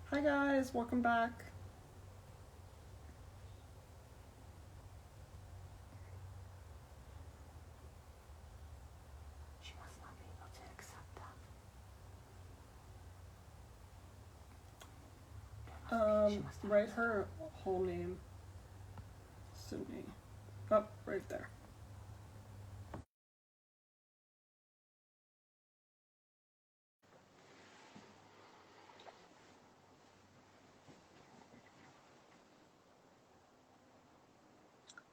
Hi guys, welcome back. She must not be able to accept that. Write her whole name. Sydney. Oh, right there.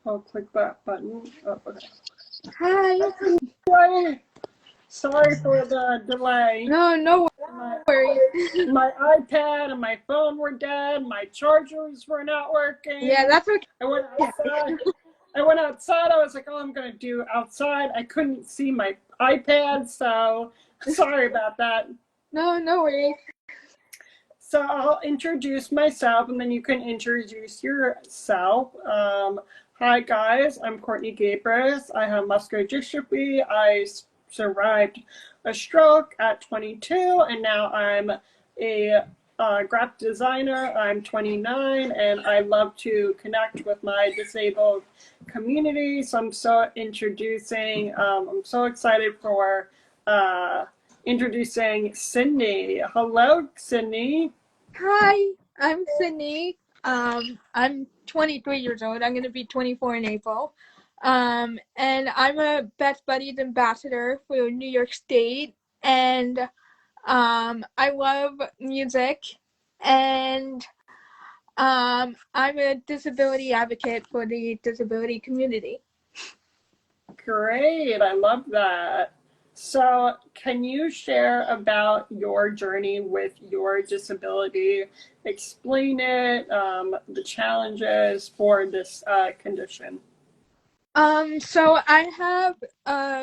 I'll click that button. Oh, okay. Hi. Sorry for the delay. No My, worries. my iPad and my phone were dead. My chargers were not working. Yeah, that's okay. I went outside. I was like, oh, I'm going to do outside. I couldn't see my iPad, so sorry about that. No worries. So I'll introduce myself and then you can introduce yourself. Hi guys, I'm Courtney Gabris. I have muscular dystrophy. I survived a stroke at 22 and now I'm a graphic designer. I'm 29 and I love to connect with my disabled community. So I'm so excited for introducing Sydney. Hello, Sydney. Hi, I'm Sydney. I'm 23 years old. I'm gonna be 24 in April. And I'm a Best Buddies ambassador for New York State. And I love music. And I'm a disability advocate for the disability community. Great, I love that. So, can you share about your journey with your disability? Explain it, the challenges for this condition. So I have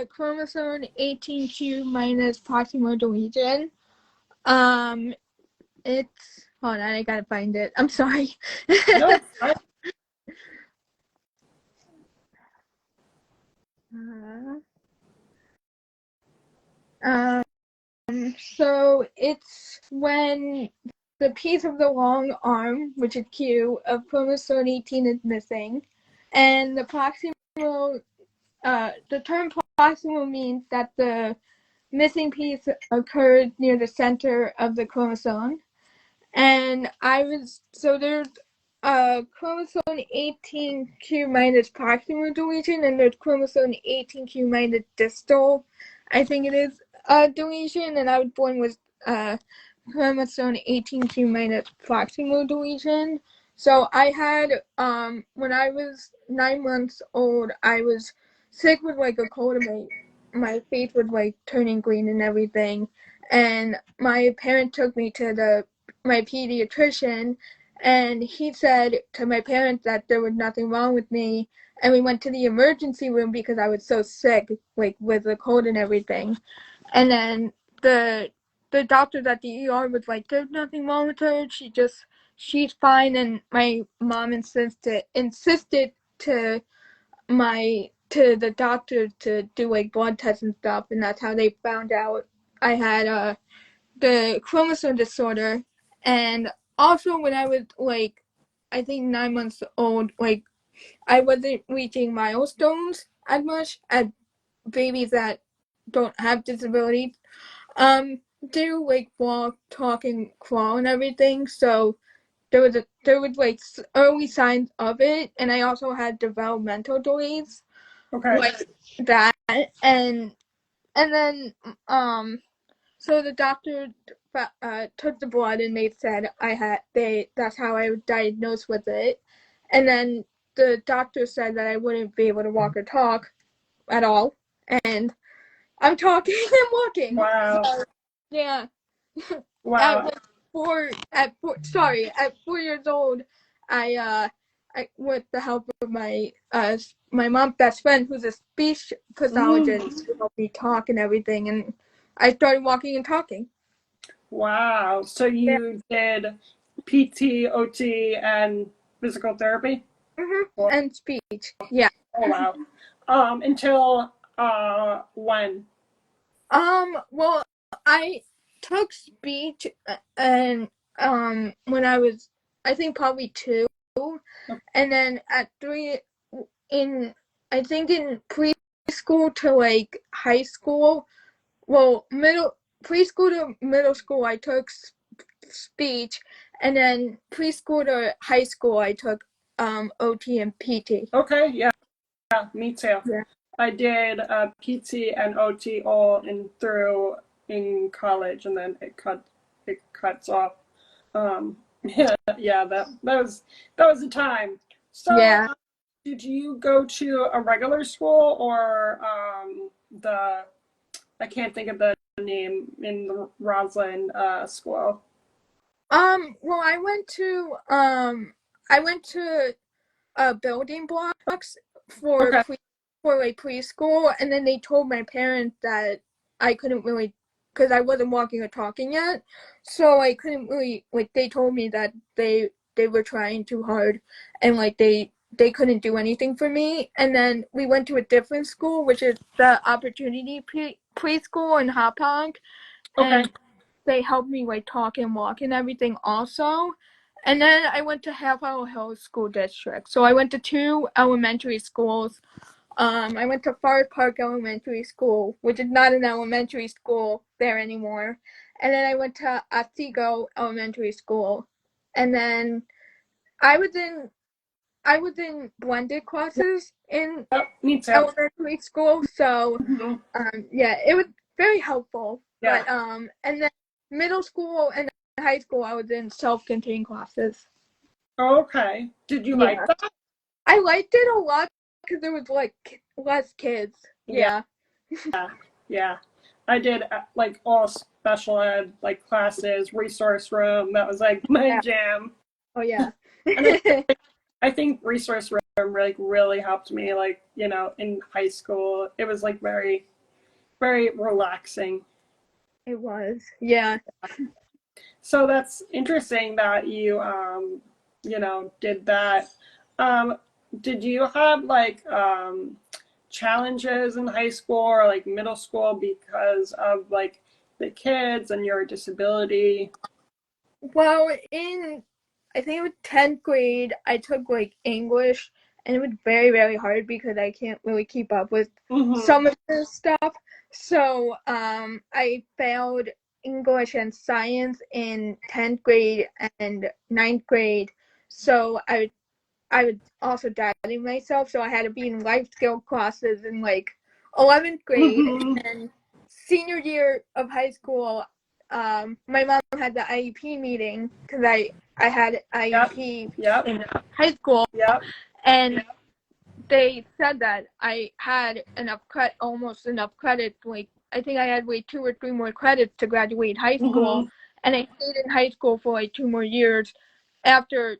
chromosome 18q minus proximal deletion. It's hold on, I gotta find it. I'm sorry. No, I, um, so it's when the piece of the long arm, which is Q, of chromosome 18 is missing, and the proximal, the term proximal means that the missing piece occurred near the center of the chromosome. And there's chromosome 18q minus proximal deletion, and there's chromosome 18q minus distal, I think it is, deletion, and I was born with chromosome 18q minus proximal deletion. So I had, when I was 9 months old, I was sick with like a cold, and my face was like turning green and everything. And my parent took me to my pediatrician, and he said to my parents that there was nothing wrong with me. And we went to the emergency room because I was so sick, like with a cold and everything. And then the doctors at the ER was like, "There's nothing wrong with her. She's fine." And my mom insisted to the doctor to do like blood tests and stuff, and that's how they found out I had the chromosome disorder. And also when I was like, I think 9 months old, like I wasn't reaching milestones as much as babies that don't have disabilities do, like walk, talk, and crawl and everything. So there was like early signs of it, and I also had developmental delays okay. like that. And then so the doctor took the blood, and they said that's how I was diagnosed with it. And then the doctor said that I wouldn't be able to walk or talk at all, and I'm talking and walking. Wow. So, yeah. Wow. At 4 years old, I with the help of my mom's best friend, who's a speech pathologist, helped me talk and everything, and I started walking and talking. Wow. So Yeah. you did PT, OT, and physical therapy? And speech. Yeah. Oh, wow. Until when? Well, I took speech, and when I was, I think, probably 2, and then at 3 in, I think, in preschool to like high school. Well, preschool to middle school, I took speech, and then preschool to high school, I took OT and PT. Okay, yeah, me too. Yeah. I did PT and OT all in through in college, and then it cuts off. Yeah, that was the time. So, Yeah. did you go to a regular school or the I can't think of the name in the Roslyn school? Well, I went to building blocks for Okay. for like preschool, and then they told my parents that I couldn't really, because I wasn't walking or talking yet, so I couldn't really, like, they told me that they were trying too hard, and like they couldn't do anything for me. And then we went to a different school, which is the Opportunity Preschool in Hopog, Okay. and they helped me like talk and walk and everything also. And then I went to Half Hour Hills School District. So I went to 2 elementary schools. I went to Forest Park Elementary School, which is not an elementary school there anymore. And then I went to Otsego Elementary School. And then I was in blended classes in Yep, me too. elementary school. So Hmm. yeah, it was very helpful. Yeah. But and then middle school and high school, I was in self-contained classes. Okay. Did you like Yeah, that? I liked it a lot because there was like less kids. Yeah. Yeah, Yeah. I did like all special ed like classes, resource room. That was like my yeah. jam. Oh yeah. And I think resource room like really helped me like, in high school. It was like very very relaxing. It was. Yeah. So that's interesting that you did that. Um did you have like challenges in high school or like middle school because of like the kids and your disability? Well, in I think it was 10th grade, I took like English, and it was very, very hard because I can't really keep up with Mm-hmm. some of the stuff. So I failed English and science in 10th grade and 9th grade. So I was also doubting myself. So I had to be in life skill classes in like 11th grade, Mm-hmm. and senior year of high school. My mom had the IEP meeting because I had Yep. IEP Yep. in high school, Yep. and they said that I had almost enough credit. Like, I think I had like 2 or 3 more credits to graduate high school, Mm-hmm. and I stayed in high school for like 2 more years after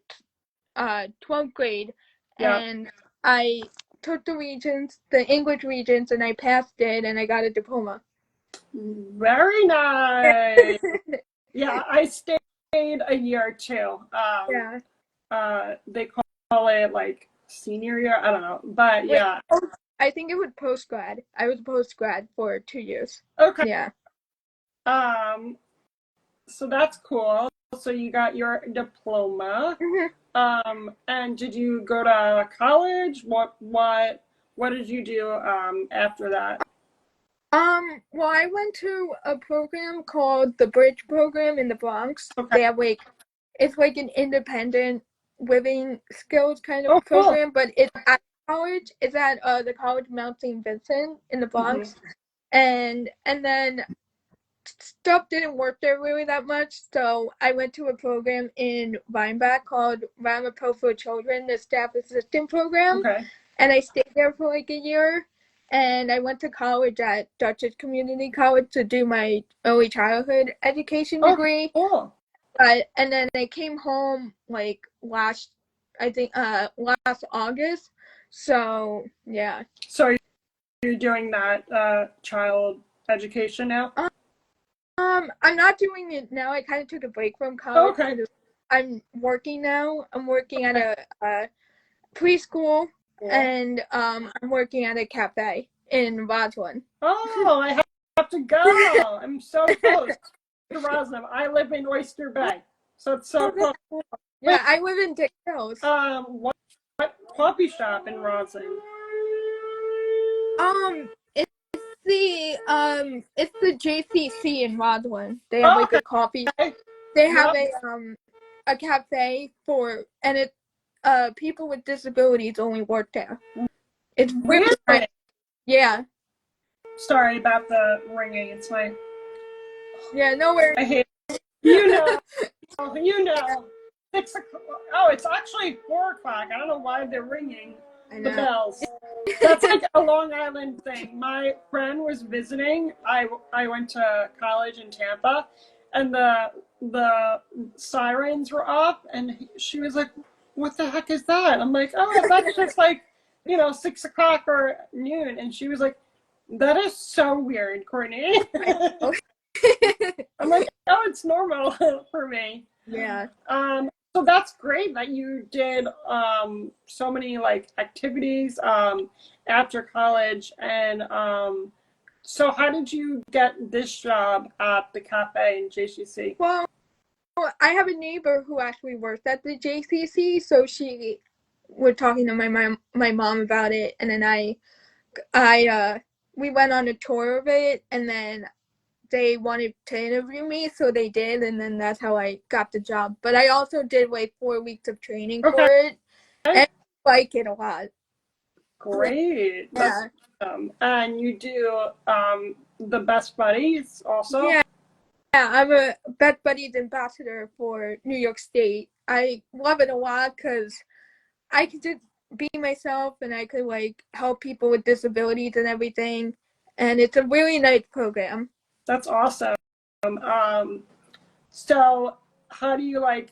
12th grade, Yep. and I took the English regents, and I passed it, and I got a diploma. Very nice. Yeah, I stayed a year too. Yeah. They call it like senior year. I don't know, but Wait, yeah. I think it was post grad. I was post grad for 2 years. Okay. Yeah. Um, so that's cool. So you got your diploma. Mhm. And did you go to college? What did you do after that? Well, I went to a program called the Bridge Program in the Bronx. Okay. They have like, it's like an independent living skills kind of Oh, cool. program, but it's at college. It's at the College of Mount St. Vincent in the Hmm. Bronx, and then stuff didn't work there really that much, so I went to a program in Rhinebeck called Ramapro for Children, the staff assistant program, Okay. and I stayed there for like a year. And I went to college at Dutchess Community College to do my early childhood education Oh, degree. cool. And then I came home like last August. So yeah. So you're doing that child education now? I'm not doing it now. I kind of took a break from Oh, college okay. because I'm working now. I'm working at Okay. a preschool, Cool. and I'm working at a cafe in Roslyn. Oh, I have to go. I'm so close to Roslyn. I live in Oyster Bay. So it's so close. Yeah, I live in Dick Hills. What coffee shop in Roslyn? It's the JCC in Roslyn. They have Oh, like a coffee. okay. They have Yep. a cafe for, and it people with disabilities only work there. It's really Really? nice. Yeah. Sorry about the ringing. It's my. Yeah, no worries. I hate. You know. You know. 6 o'clock. Oh, it's actually 4 o'clock. I don't know why they're ringing I the know. bells. That's like a Long Island thing. My friend was visiting. I went to college in Tampa, and the sirens were off, and she was like, "What the heck is that?" I'm like, "Oh, that's just like, 6 o'clock or noon." And she was like, "That is so weird, Courtney." I'm like, "Oh, it's normal for me." Yeah. So that's great that you did so many like activities after college, and so how did you get this job at the cafe in JCC? Well, I have a neighbor who actually works at the JCC, so she was talking to my mom about it, and then we went on a tour of it, and then they wanted to interview me, so they did, and then that's how I got the job. But I also did like 4 weeks of training Okay, for it, and I like it a lot. great. That's Yeah. awesome. And you do the Best Buddies also? Yeah, I'm a Best Buddies ambassador for New York State. I love it a lot because I could just be myself and I could like help people with disabilities and everything. And it's a really nice program. That's awesome. So how do you like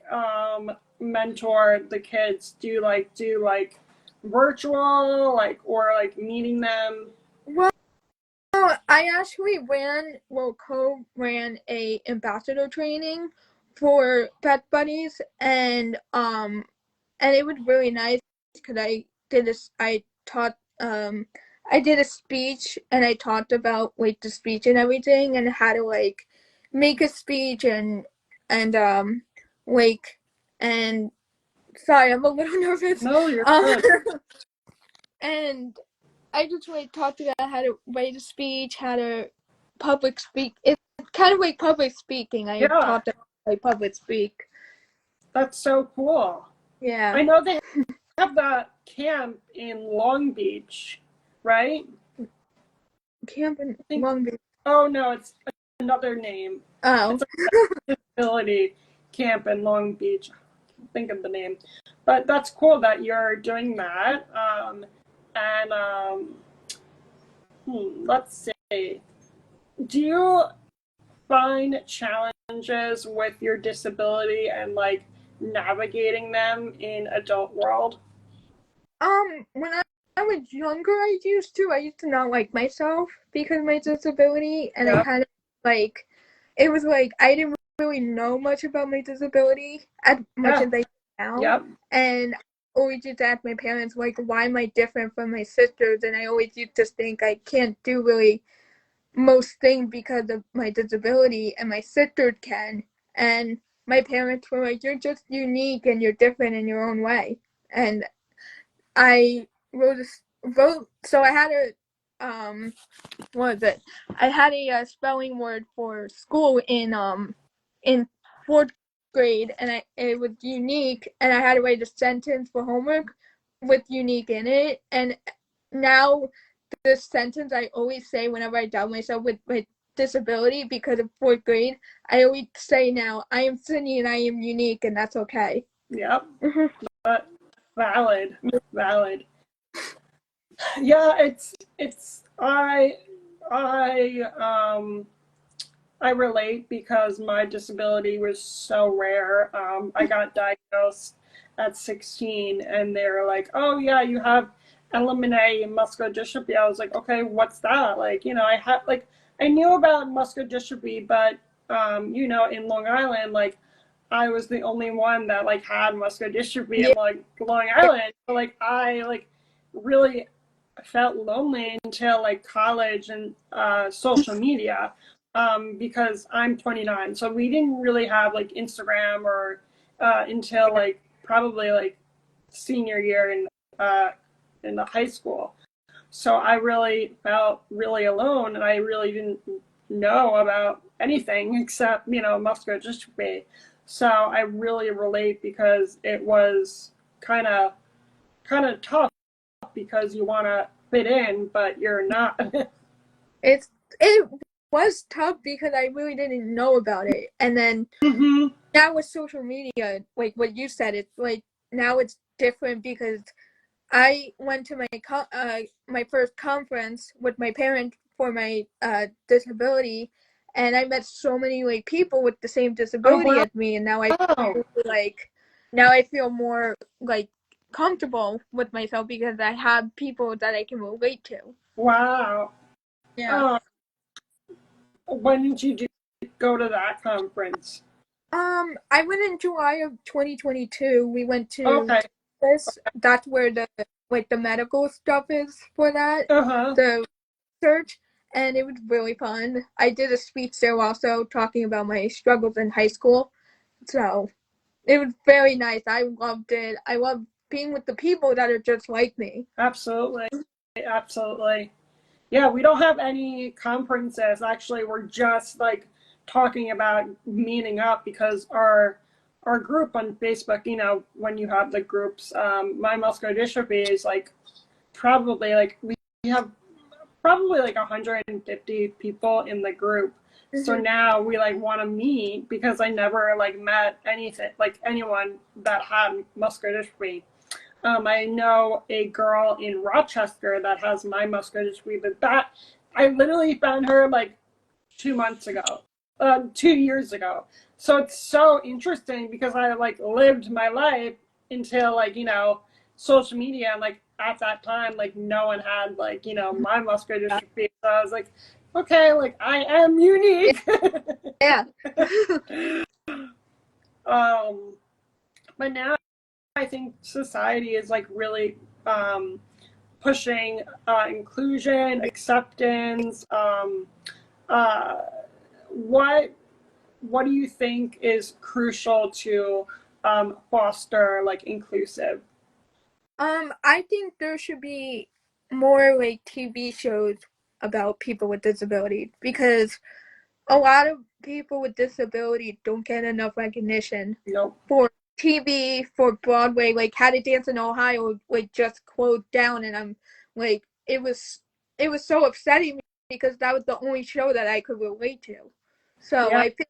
mentor the kids? Do you like do like virtual like or like meeting them? Well, I actually co-ran a ambassador training for Pet Buddies, and it was really nice because I did a speech and I talked about like the speech and everything and how to like make a speech and like and sorry, I'm a little nervous. No, you're good. And I just like talked about how to write a speech, how to public speak. It's kind of like public speaking. I Yeah, taught them how to public speak. that's so cool. Yeah. I know they have that camp in Long Beach, right? Camp in I think. Long Beach. Oh no, it's another name. Oh. It's a disability camp in Long Beach. I can't think of the name, but that's cool that you're doing that. And let's see. Do you find challenges with your disability and like navigating them in adult world? When I was younger, I used to not like myself because of my disability, and I Yep. kind of like, it was like I didn't really know much about my disability as much Yeah. as I do now, Yep. and I always used to ask my parents like, why am I different from my sisters? And I always used to think I can't do really most things because of my disability, and my sisters can. And my parents were like, you're just unique and you're different in your own way. And I wrote so I had what was it? I had a spelling word for school in fourth grade, and it was unique, and I had to write a sentence for homework with unique in it. And now this sentence I always say whenever I doubt myself with my disability because of fourth grade, I always say now, I am Sydney and I am unique, and that's okay. Yep. But valid. Valid. Yeah, it's I relate because my disability was so rare. I got diagnosed at 16 and they're like, "Oh yeah, you have LMNA and muscular dystrophy." I was like, "Okay, what's that?" Like, I had like I knew about muscular dystrophy, but in Long Island, like I was the only one that like had muscular dystrophy in Yeah. like Long Island. So like I like really felt lonely until like college and social media. because I'm 29. So we didn't really have like Instagram or until like probably like senior year in the high school. So I really felt really alone, and I really didn't know about anything except, muscular dystrophy. So I really relate because it was kind of tough because you want to fit in, but you're not. It was tough because I really didn't know about it, and then hmm now with social media, like what you said, it's like now it's different because I went to my first conference with my parents for my disability, and I met so many like people with the same Oh disability wow! as me, and now I feel more like comfortable with myself because I have people that I can relate to. Wow! Yeah. Oh, when did you go to that conference? I went in July of 2022. We went to Okay. Texas. That's where the medical stuff is for that. Uh-huh. The research, and it was really fun. I did a speech there also talking about my struggles in high school. So it was very nice. I loved it. I love being with the people that are just like me. Absolutely. Absolutely. Yeah, we don't have any conferences. Actually, we're just like talking about meeting up because our group on Facebook, when you have the groups, my muscular dystrophy is like probably like we have probably like 150 people in the group. So Mm-hmm. now we like want to meet because I never like met anything like anyone that had muscular dystrophy. I know a girl in Rochester that has my muscular dystrophy, but that I literally found her like 2 months ago, 2 years ago. So it's so interesting because I like lived my life until like social media, and like at that time like no one had like my muscular dystrophy. So I was like, okay, like I am unique. Yeah. um, but now I think society is like really pushing inclusion, acceptance. Uh, what what do you think is crucial to foster like inclusive? I think there should be more like TV shows about people with disabilities because a lot of people with disabilities don't get enough recognition Nope. for TV, for Broadway. Like How to Dance in Ohio, like just closed down, and I'm like, it was so upsetting because that was the only show that I could relate to. So Yeah, I think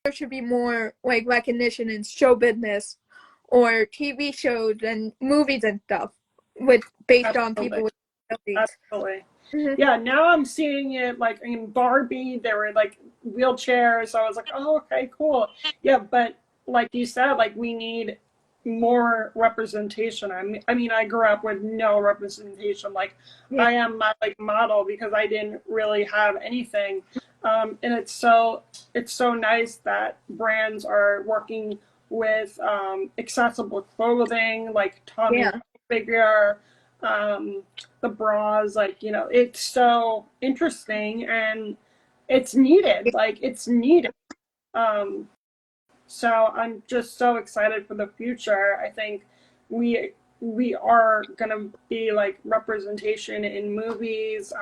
there should be more like recognition in show business or TV shows and movies and stuff with based on absolutely, people with disabilities. absolutely. Mm-hmm. Yeah, now I'm seeing it like in Barbie. There were like wheelchairs, so I was like, oh, okay, cool. Yeah, but like you said, like we need more representation. I mean, I grew up with no representation. Like Yeah. I am my like model because I didn't really have anything. And it's so nice that brands are working with accessible clothing, like Tommy Yeah. Hilfiger, um, the bras. Like it's so interesting and it's needed. Like it's needed. Um, so I'm just so excited for the future. I think we we are gonna be like representation in movies.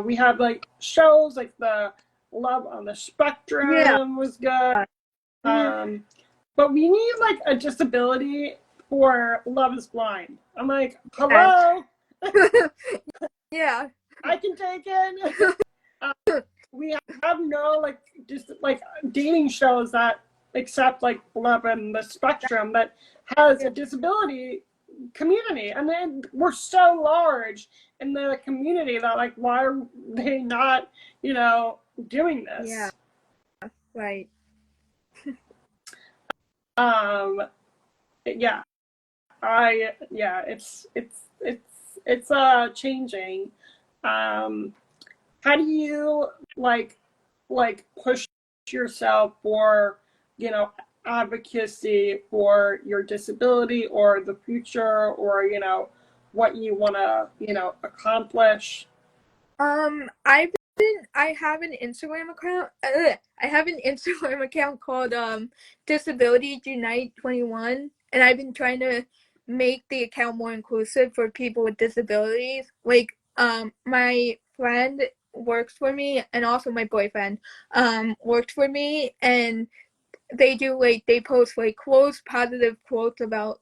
We have like shows like the Love on the Yeah. Spectrum was good. Mm-hmm. Um, but we need like a disability for Love is Blind. I'm like, Yes. hello, Yeah. I can take it. We have no like just like dating shows that accept like Love and the Spectrum that has a disability community, and then we're so large in the community that like why are they not doing Yeah. this? Right. um yeah, it's changing. um how do you like push yourself for you know advocacy for your disability or the future, or what you want to accomplish? I've I have an Instagram account. I have an Instagram account called Disabilities Unite 21, and I've been trying to make the account more inclusive for people with disabilities. Like my friend works for me, and also my boyfriend worked for me, and they post like quotes, positive quotes about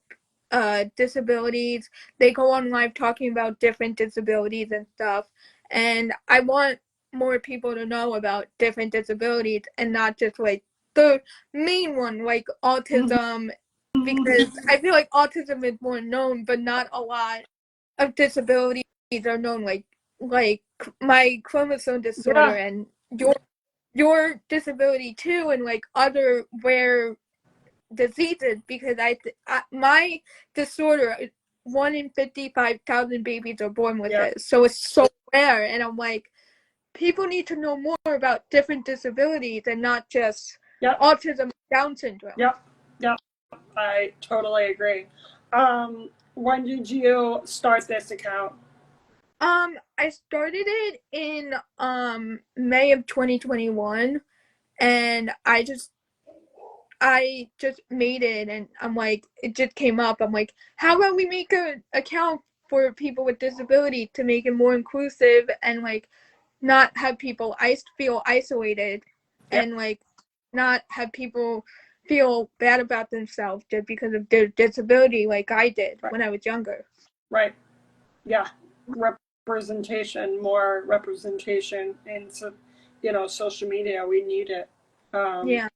disabilities. They go on live talking about different disabilities and stuff. And I want more people to know about different disabilities and not just like the main one, like autism, because I feel like autism is more known, but not a lot of disabilities are known, like my chromosome disorder Yeah. and your disability too, and like other rare diseases, because my disorder, 1 in 55,000 babies are born with Yeah. it, so it's so rare. And I'm like, people need to know more about different disabilities and not just Yep. autism and Down syndrome. Yep. Yep. I totally agree. When did you start this account? I started it in May of 2021, and I just made it, and I'm like, it just came up. I'm like, how about we make a account for people with disability to make it more inclusive and like not have people feel isolated, Yep. and like not have people feel bad about themselves just because of their disability, like I did Right. when I was younger. Right. Yeah. Representation, more representation in, social media. We need it. Um, Yeah.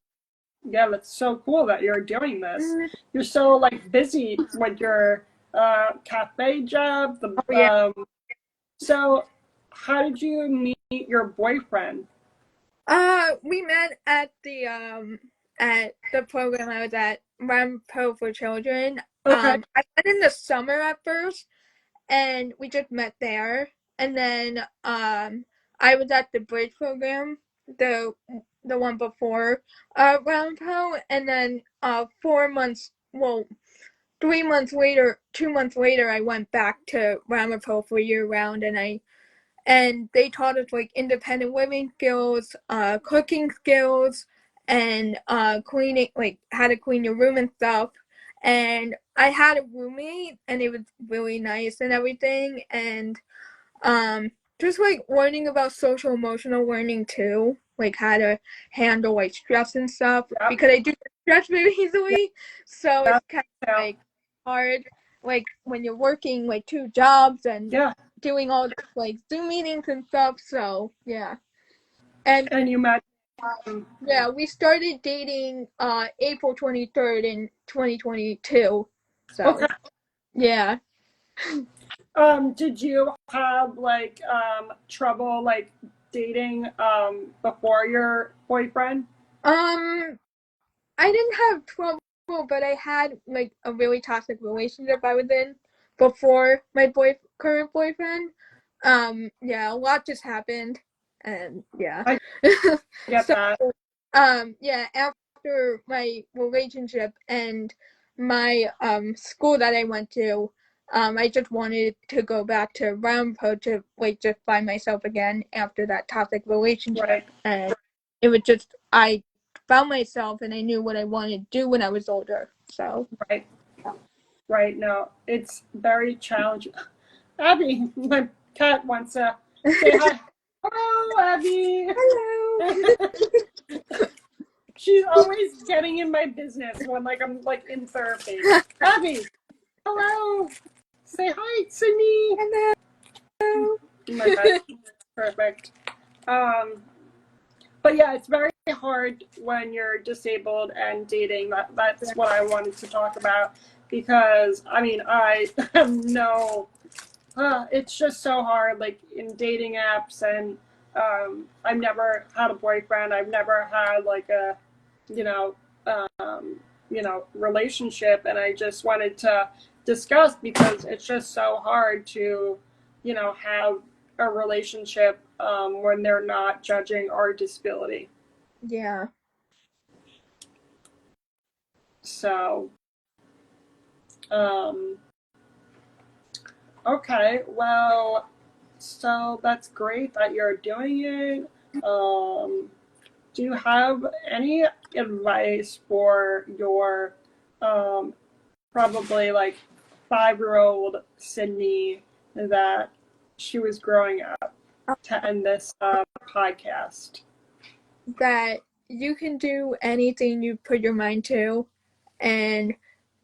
yeah, that's so cool that you're doing this. Mm. You're so like busy with your cafe job. Oh yeah. So how did you meet your boyfriend? We met at the program I was at, Run Pro for Children. Okay. I went in the summer at first, and we just met there. And then I was at the bridge program, the the one before Round Pro, and then 4 months, well, 3 months later, 2 months later, I went back to Round Pro for year round, and they taught us like independent living skills, cooking skills, and cleaning, like how to clean your room and stuff. And I had a roommate, and it was really nice and everything. And just like learning about social emotional learning too, like how to handle like stress and stuff, Yep. because I do stress very Yep. easily. So it's Yep. kind of Yeah. like hard, like when you're working like two jobs and Yeah. doing all this like Zoom meetings and stuff. So yeah. And And you met. yeah, we started dating April 23rd in 2022. Okay. So yeah. Did you have like trouble like dating before your boyfriend? Um I didn't have trouble, but I had like a really toxic relationship I was in before my current boyfriend. Yeah, a lot just happened, and yeah. I get So that. yeah, after my relationship and my school that I went to, I just wanted to go back to Rampo to like just find myself again after that toxic relationship, Right. and it was just I found myself and I knew what I wanted to do when I was older. So Right. Right. No, it's very challenging. Abby, my cat wants to say hi. Hello, Abby. hello. She's always getting in my business when like I'm like in therapy. Abby, hello. Say hi to me. Hello. Oh my God, perfect. Um, but yeah, it's very hard when you're disabled and dating. That's what I wanted to talk about because I mean I have no. It's just so hard, like in dating apps, and I've never had a boyfriend. I've never had like a, you know, relationship, and I just wanted to discuss because it's just so hard to, have a relationship when they're not judging our disability. Yeah. So, um, okay, well, So that's great that you're doing it. Do you have any advice for your um, probably like 5-year-old Sydney that she was growing up to end this podcast? That you can do anything you put your mind to, and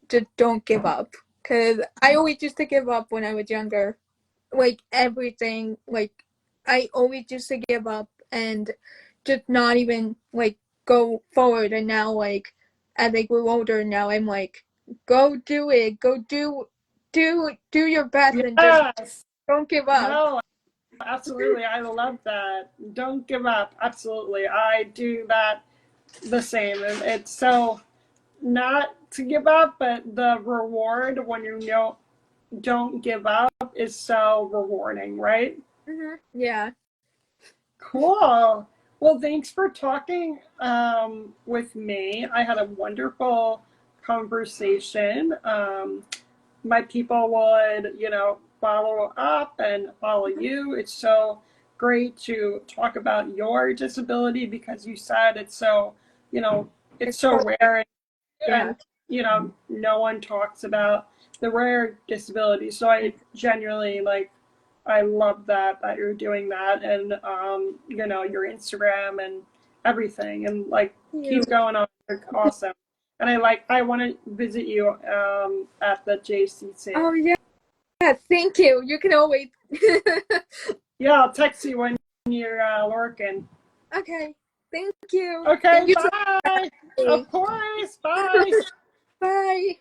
just don't give up. Because I always used to give up when I was younger. Like, everything, like, I always used to give up and just not even, like, go forward. And now, like, as I grew older, now I'm like, go do it. Go do your best and just Yes. don't give up. No, absolutely. I love that. Don't give up. Absolutely. I do that the same. And it's so not to give up, but the reward when you know don't give up is so rewarding, right? Yeah. Cool. Well, thanks for talking with me. I had a wonderful conversation. My people would, follow up and follow you. It's so great to talk about your disability because you said it's so, it's so rare Yeah. and no one talks about the rare disabilities. So I genuinely I love that you're doing that, and your Instagram and everything, and keep going on. You're awesome. And I want to visit you at the JCC. Oh, yeah. Yeah, thank you. You can always. Yeah, I'll text you when you're working. Okay. Thank you. Okay, Thank you bye. Of course, bye. Bye.